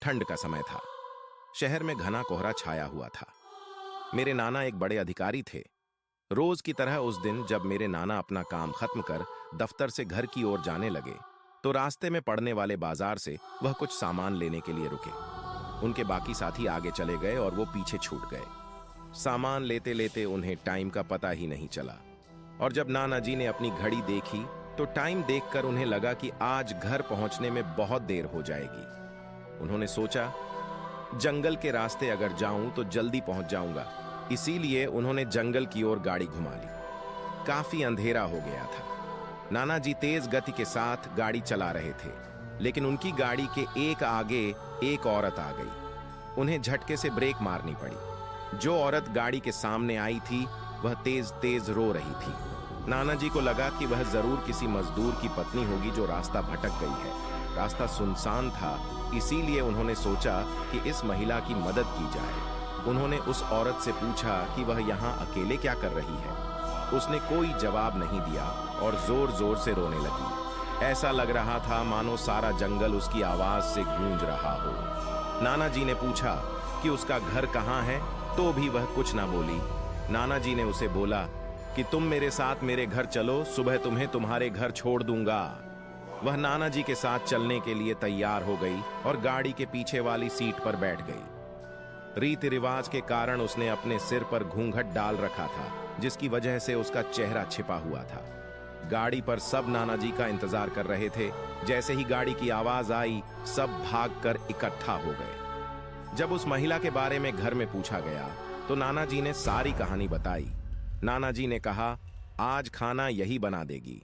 ठंड का समय था। शहर में घना कोहरा छाया हुआ था। मेरे नाना एक बड़े अधिकारी थे। रोज की तरह उस दिन जब मेरे नाना अपना काम खत्म कर दफ्तर से घर की ओर जाने लगे, तो रास्ते में पड़ने वाले बाजार से वह कुछ सामान लेने के लिए रुके। उनके बाकी साथी आगे चले गए और वो पीछे छूट गए। सामान लेते लेते उन्हें टाइम का पता ही नहीं चला, और जब नाना जी ने अपनी घड़ी देखी तो टाइम देखकर उन्हें लगा कि आज घर पहुंचने में बहुत देर हो जाएगी। उन्होंने सोचा, जंगल के रास्ते अगर जाऊं तो जल्दी पहुंच जाऊंगा। इसीलिए उन्होंने जंगल की ओर गाड़ी घुमा ली। काफी अंधेरा हो गया था। नाना जी तेज गति के साथ गाड़ी चला रहे थे, लेकिन उनकी गाड़ी के एक आगे एक औरत आ गई। उन्हें झटके से ब्रेक मारनी पड़ी। जो औरत गाड़ी के सामने आई थी वह तेज तेज रो रही थी। नाना जी को लगा कि वह जरूर किसी मजदूर की पत्नी होगी जो रास्ता भटक गई है। रास्ता सुनसान था, इसीलिए उन्होंने सोचा कि इस महिला की मदद की जाए। उन्होंने उस औरत से पूछा कि वह यहाँ अकेले क्या कर रही है। उसने कोई जवाब नहीं दिया और जोर जोर से रोने लगी। ऐसा लग रहा था मानो सारा जंगल उसकी आवाज से गूंज रहा हो। नाना जी ने पूछा कि उसका घर कहाँ है, तो भी वह कुछ ना बोली। नाना जी ने उसे बोला कि तुम मेरे साथ मेरे घर चलो, सुबह तुम्हें तुम्हारे घर छोड़ दूंगा। वह नाना जी के साथ चलने के लिए तैयार हो गई और गाड़ी के पीछे वाली सीट पर बैठ गई। रीति रिवाज के कारण उसने अपने सिर पर घूंघट डाल रखा था, जिसकी वजह से उसका चेहरा छिपा हुआ था। गाड़ी पर सब नाना जी का इंतजार कर रहे थे। जैसे ही गाड़ी की आवाज आई, सब भागकर इकट्ठा हो गए। जब उस महिला के बारे में घर में पूछा गया तो नाना जी ने सारी कहानी बताई। नाना जी ने कहा, आज खाना यही बना देगी।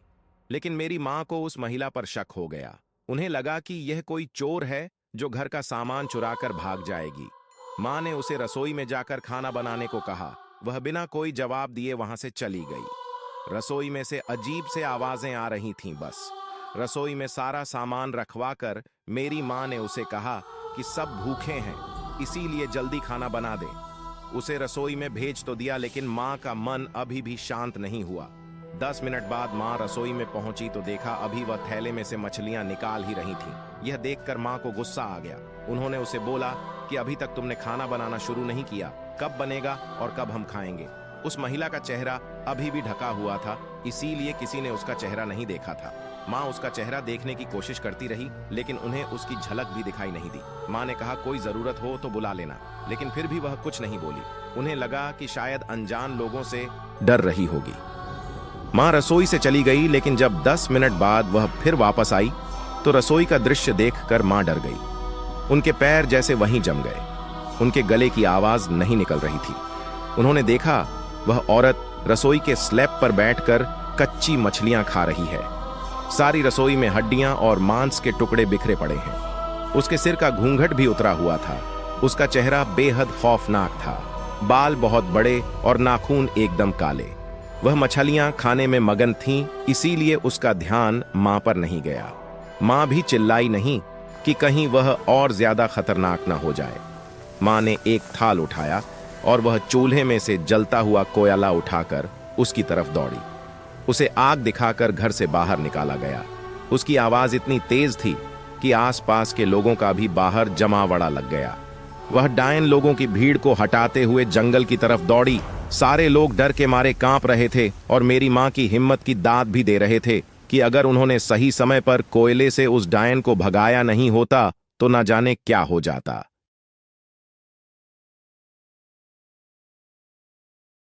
लेकिन मेरी मां को उस महिला पर शक हो गया। उन्हें लगा कि यह कोई चोर है जो घर का सामान चुराकर भाग जाएगी। मां ने उसे रसोई में जाकर खाना बनाने को कहा। वह बिना कोई जवाब दिए वहां से चली गई। रसोई में से अजीब से आवाजें आ रही थीं। बस रसोई में सारा सामान रखवाकर मेरी मां ने उसे कहा कि सब भूखे हैं, इसीलिए जल्दी खाना बना दे। उसे रसोई में भेज तो दिया, लेकिन मां का मन अभी भी शांत नहीं हुआ। 10 मिनट बाद मां रसोई में पहुंची तो देखा अभी वह थैले में से मछलियां निकाल ही रही थीं। यह देखकर मां को गुस्सा आ गया। उन्होंने उसे बोला कि अभी तक तुमने खाना बनाना शुरू नहीं किया, कब बनेगा और कब हम खाएंगे। उस महिला का चेहरा अभी भी ढका हुआ था, इसीलिए किसी ने उसका चेहरा नहीं देखा था। माँ उसका चेहरा देखने की कोशिश करती रही, लेकिन उन्हें उसकी झलक भी दिखाई नहीं दी। माँ ने कहा, कोई जरूरत हो तो बुला लेना, लेकिन फिर भी वह कुछ नहीं बोली। उन्हें लगा कि शायद अनजान लोगों से डर रही होगी। माँ रसोई से चली गई, लेकिन जब 10 मिनट बाद वह फिर वापस आई तो रसोई का दृश्य देखकर माँ डर गई। उनके पैर जैसे वहीं जम गए। उनके गले की आवाज नहीं निकल रही थी। उन्होंने देखा वह औरत रसोई के स्लैब पर बैठकर कच्ची मछलियां खा रही है। सारी रसोई में हड्डियां और मांस के टुकड़े बिखरे पड़े हैं। उसके सिर का घूंघट भी उतरा हुआ था। उसका चेहरा बेहद खौफनाक था। बाल बहुत बड़े और नाखून एकदम काले। वह मछलियां खाने में मगन थीं, इसीलिए उसका ध्यान मां पर नहीं गया। मां भी चिल्लाई नहीं कि कहीं वह और ज्यादा खतरनाक ना हो जाए। मां ने एक थाल उठाया और वह चूल्हे में से जलता हुआ कोयला उठाकर उसकी तरफ दौड़ी। उसे आग दिखाकर घर से बाहर निकाला गया। उसकी आवाज इतनी तेज थी कि आसपास के लोगों का भी बाहर जमावड़ा लग गया। वह डायन लोगों की भीड़ को हटाते हुए जंगल की तरफ दौड़ी। सारे लोग डर के मारे कांप रहे थे और मेरी मां की हिम्मत की दाद भी दे रहे थे कि अगर उन्होंने सही समय पर कोयले से उस डायन को भगाया नहीं होता तो न जाने क्या हो जाता।